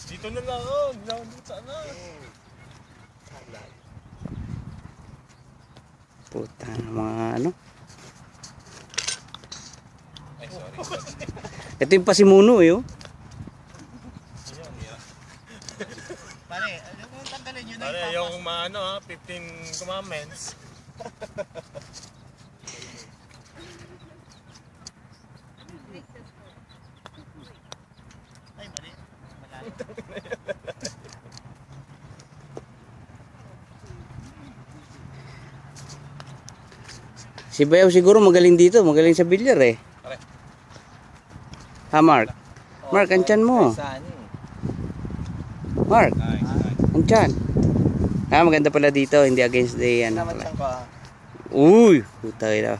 Dito na lang, oh. Hindi na ako dito sana. Puta, mga ano. Ay, sorry. Ito yung pasimuno eh, oh. Pare, ano kung tanggalin nyo na Pare, yung yung maano ha, 15 commandments. Ay, mali. Malayo. Si Bayaw siguro magaling dito, magaling sa bilyar eh. Pare. Ha, Mark? Mark, andyan mo. Mark, Nice, nice. andyan. Ah, maganda pala dito, hindi against the ano Naman pala. siyang ka. Uy, puta ina.